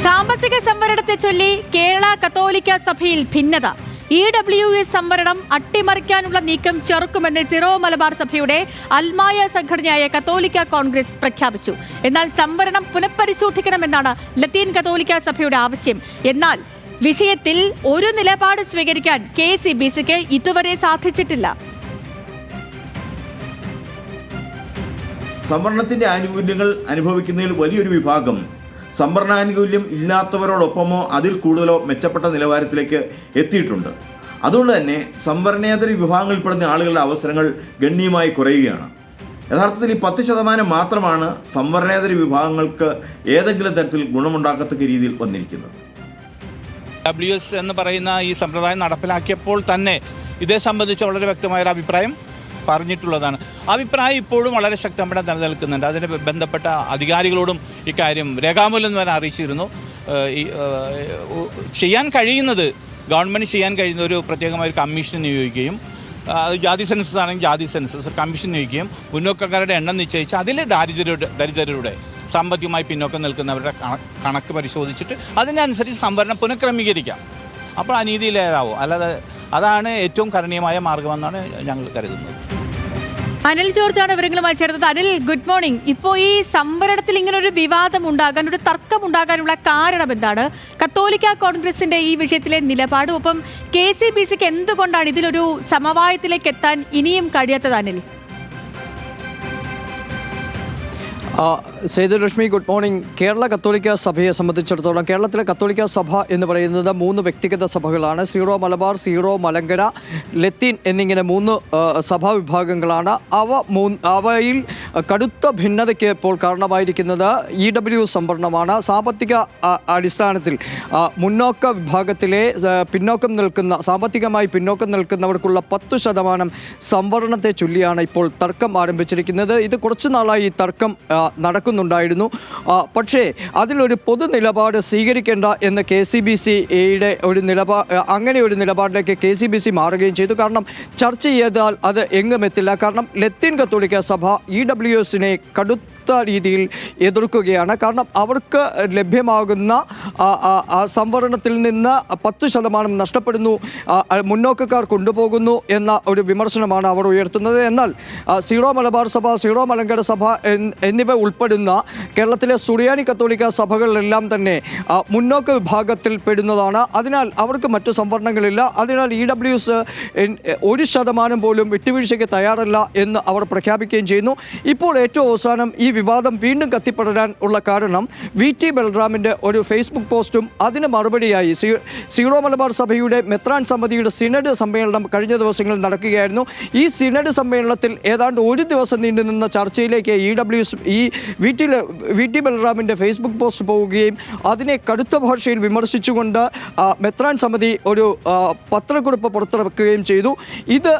സാമ്പത്തിക സംവരണത്തെ ചൊല്ലി കേരള കത്തോലിക്ക സഭയിൽ ഭിന്നത. EWS സംവരണം അട്ടിമറിക്കാനുള്ള നീക്കം ചെറുക്കുമെന്ന് സിറോ മലബാർ സഭയുടെ അൽമായ സംഘടനയായ കത്തോലിക്ക കോൺഗ്രസ് പ്രഖ്യാപിച്ചു. എന്നാൽ സംവരണം പുനഃപരിശോധിക്കണമെന്നാണ് ലത്തീൻ കത്തോലിക്ക സഭയുടെ ആവശ്യം. എന്നാൽ വിഷയത്തിൽ ഒരു നിലപാട് സ്വീകരിക്കാൻ KCBCക്ക് ഇതുവരെ സാധിച്ചിട്ടില്ല. സംവരണത്തിന്റെ ആനുകൂല്യങ്ങൾ അനുഭവിക്കുന്നതിൽ വലിയൊരു വിഭാഗം സംവരണാനുകൂല്യം ഇല്ലാത്തവരോടൊപ്പമോ അതിൽ കൂടുതലോ മെച്ചപ്പെട്ട നിലവാരത്തിലേക്ക് എത്തിയിട്ടുണ്ട്. അതുകൊണ്ട് തന്നെ സംവരണേതര വിഭാഗങ്ങളിൽപ്പെടുന്ന ആളുകളുടെ അവസരങ്ങൾ ഗണ്യമായി കുറയുകയാണ്. യഥാർത്ഥത്തിൽ ഈ 10% മാത്രമാണ് സംവരണേതര വിഭാഗങ്ങൾക്ക് ഏതെങ്കിലും തരത്തിൽ ഗുണമുണ്ടാക്കത്തക്ക രീതിയിൽ വന്നിരിക്കുന്നത്. WS എന്ന് പറയുന്ന ഈ സമ്പ്രദായം നടപ്പിലാക്കിയപ്പോൾ തന്നെ ഇതേ സംബന്ധിച്ച് വളരെ വ്യക്തമായൊരു അഭിപ്രായം പറഞ്ഞിട്ടുള്ളതാണ്. അഭിപ്രായം ഇപ്പോഴും വളരെ ശക്തമായി നിലനിൽക്കുന്നുണ്ട്. അതിന് ബന്ധപ്പെട്ട അധികാരികളോടും ഇക്കാര്യം രേഖാമൂലം വരെ അറിയിച്ചിരുന്നു. ചെയ്യാൻ കഴിയുന്നത് ഗവൺമെൻറ് ചെയ്യാൻ കഴിയുന്ന ഒരു പ്രത്യേകമായ ഒരു കമ്മീഷൻ നിയോഗിക്കുകയും ജാതി സെൻസസ് ആണെങ്കിൽ ജാതി സെൻസസ് ഒരു കമ്മീഷൻ നിയോഗിക്കുകയും മുന്നോക്കക്കാരുടെ എണ്ണം നിശ്ചയിച്ച് അതിൽ ദരിദ്രരുടെ സാമ്പത്തികമായി പിന്നോക്കം നിൽക്കുന്നവരുടെ കണക്ക് പരിശോധിച്ചിട്ട് അതിനനുസരിച്ച് സംവരണം പുനഃക്രമീകരിക്കാം. അപ്പോൾ അനീതിയിലേതാവും. അല്ലാതെ അതാണ് ഏറ്റവും കരണീയമായ മാർഗമെന്നാണ് ഞങ്ങൾ കരുതുന്നത്. അനിൽ ജോർജാണ് വിവരങ്ങളുമായി ചേർന്നത്. Anil, good morning. ഇപ്പോൾ ഈ സംവരണത്തിൽ ഇങ്ങനെ ഒരു വിവാദം ഉണ്ടാകാൻ, ഒരു തർക്കം ഉണ്ടാകാനുള്ള കാരണം എന്താണ്? കത്തോലിക്ക കോൺഗ്രസിന്റെ ഈ വിഷയത്തിലെ നിലപാട്, ഒപ്പം KCBCക്ക് എന്തുകൊണ്ടാണ് ഇതിലൊരു സമവായത്തിലേക്ക് എത്താൻ ഇനിയും കഴിയാത്തത്? Anil Sethulakshmi, good morning. കേരള കത്തോലിക്ക സഭയെ സംബന്ധിച്ചിടത്തോളം കേരളത്തിലെ കത്തോലിക്ക സഭ എന്ന് പറയുന്നത് 3 വ്യക്തിഗത സഭകളാണ്. സീറോ മലബാർ, സീറോ മലങ്കര, ലത്തീൻ എന്നിങ്ങനെ 3 സഭാ വിഭാഗങ്ങളാണ്. അവയിൽ കടുത്ത ഭിന്നതയ്ക്ക് ഇപ്പോൾ കാരണമായിരിക്കുന്നത് EWS സംവരണമാണ്. സാമ്പത്തിക അടിസ്ഥാനത്തിൽ മുന്നോക്ക വിഭാഗത്തിലെ സാമ്പത്തികമായി പിന്നോക്കം നിൽക്കുന്നവർക്കുള്ള 10% സംവരണത്തെ ചൊല്ലിയാണ് ഇപ്പോൾ തർക്കം ആരംഭിച്ചിരിക്കുന്നത്. ഇത് കുറച്ചു നാളായി ഈ തർക്കം നടക്കുന്നുണ്ടായിരുന്നു. പക്ഷേ അതിലൊരു പൊതു നിലപാട് സ്വീകരിക്കേണ്ട എന്ന് KCBCയുടെ അങ്ങനെ ഒരു നിലപാടിലേക്ക് KCBC മാറുകയും ചെയ്തു. കാരണം ചർച്ച ചെയ്താൽ അത് എങ്ങും എത്തില്ല. കാരണം ലത്തീൻ കത്തോലിക്ക സഭ EWSനെ കടുത്ത രീതിയിൽ എതിർക്കുകയാണ്. കാരണം അവർക്ക് ലഭ്യമാകുന്ന സംവരണത്തിൽ നിന്ന് 10% നഷ്ടപ്പെടുന്നു, മുന്നോക്കക്കാർ കൊണ്ടുപോകുന്നു എന്ന ഒരു വിമർശനമാണ് അവർ ഉയർത്തുന്നത്. എന്നാൽ സീറോ മലബാർ സഭ, സീറോ മലങ്കര സഭ എന്നിവ ഉൾപ്പെടുന്ന കേരളത്തിലെ സുറിയാനി കത്തോലിക്ക സഭകളിലെല്ലാം തന്നെ മുന്നോക്ക വിഭാഗത്തിൽ പെടുന്നതാണ്. അതിനാൽ അവർക്ക് മറ്റു സംവരണങ്ങളില്ല. അതിനാൽ EWS 1% പോലും വിട്ടുവീഴ്ചയ്ക്ക് തയ്യാറല്ല എന്ന് അവർ പ്രഖ്യാപിക്കുകയും ചെയ്യുന്നു. ഇപ്പോൾ ഏറ്റവും അവസാനം ഈ വിവാദം വീണ്ടും കത്തിപ്പടരാൻ ഉള്ള കാരണം VT ബൽറാമിൻ്റെ ഒരു ഫേസ്ബുക്ക് പോസ്റ്റും അതിന് മറുപടിയായി സീറോ മലബാർ സഭയുടെ മെത്രാൻ സമിതിയുടെ സിനഡ് സമ്മേളനം കഴിഞ്ഞ ദിവസങ്ങളിൽ നടക്കുകയായിരുന്നു. ഈ സിനഡ് സമ്മേളനത്തിൽ ഏതാണ്ട് ഒരു ദിവസം നീണ്ടുനിന്ന ചർച്ചയിലേക്ക് VT ബൽറാമിൻ്റെ ഫേസ്ബുക്ക് പോസ്റ്റ് പോവുകയും അതിനെ കടുത്ത ഭാഷയിൽ വിമർശിച്ചുകൊണ്ട് മെത്രാൻ സമിതി ഒരു പത്രക്കുറിപ്പ് പുറത്തിറക്കുകയും ചെയ്തു. ഇത്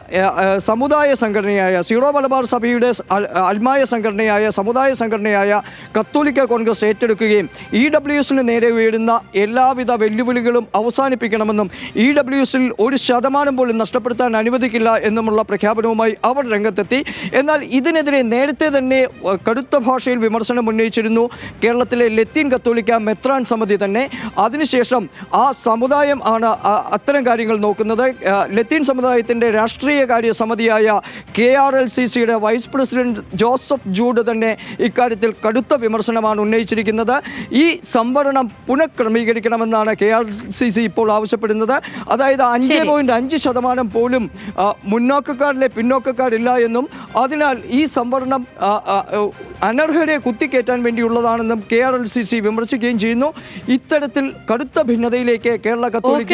സമുദായ സംഘടനയായ സീറോ മലബാർ സഭയുടെ അൽമായ സംഘടനയായ സമുദായ സംഘടനയായ കത്തോലിക്ക കോൺഗ്രസ് ഏറ്റെടുക്കുകയും EWSന് നേരെ ഉയരുന്ന എല്ലാവിധ വെല്ലുവിളികളും അവസാനിപ്പിക്കണമെന്നും EWSൽ 1% പോലും നഷ്ടപ്പെടുത്താൻ അനുവദിക്കില്ല എന്നുമുള്ള പ്രഖ്യാപനവുമായി അവർ രംഗത്തെത്തി. എന്നാൽ ഇതിനെതിരെ നേരത്തെ തന്നെ കടുത്ത ഭാഷയിൽ വിമർശനം ഉന്നയിച്ചിരുന്നു കേരളത്തിലെ ലത്തീൻ കത്തോലിക്ക മെത്രാൻ സമിതി തന്നെ. അതിനുശേഷം ആ സമുദായം ആണ് അത്തരം കാര്യങ്ങൾ നോക്കുന്നത്. ലത്തീൻ സമുദായത്തിൻ്റെ രാഷ്ട്രീയ കാര്യ സമിതിയായ KRLCCയുടെ വൈസ് പ്രസിഡന്റ് ജോസഫ് ജൂഡ് തന്നെ ഇക്കാര്യത്തിൽ കടുത്ത വിമർശനമാണ് ഉന്നയിച്ചിരിക്കുന്നത്. ഈ സംവരണം പുനഃക്രമീകരിക്കണമെന്നാണ് KRLCC ഇപ്പോൾ ആവശ്യപ്പെടുന്നത്. അതായത് 5.5% പോലും മുന്നോക്കക്കാരിലെ പിന്നോക്കക്കാരില്ല എന്നും അതിനാൽ ഈ സംവരണം അനർഹരെ കുത്തിക്കയറ്റാൻ വേണ്ടിയുള്ളതാണെന്നും KRLCC വിമർശിക്കുകയും ചെയ്യുന്നു. ഇത്തരത്തിൽ കടുത്ത ഭിന്നതയിലേക്ക് കേരള കത്തോലിക്ക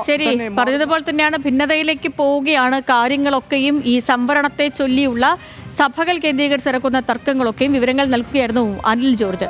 ശരി പറഞ്ഞതുപോലെ തന്നെയാണ്, ഭിന്നതയിലേക്ക് പോവുകയാണ് കാര്യങ്ങളൊക്കെയും. ഈ സംവരണത്തെ ചൊല്ലിയുള്ള സഭകൾ കേന്ദ്രീകരിച്ച് നടക്കുന്ന തർക്കങ്ങളൊക്കെയും. വിവരങ്ങൾ നൽകുകയായിരുന്നു അനിൽ ജോർജ്.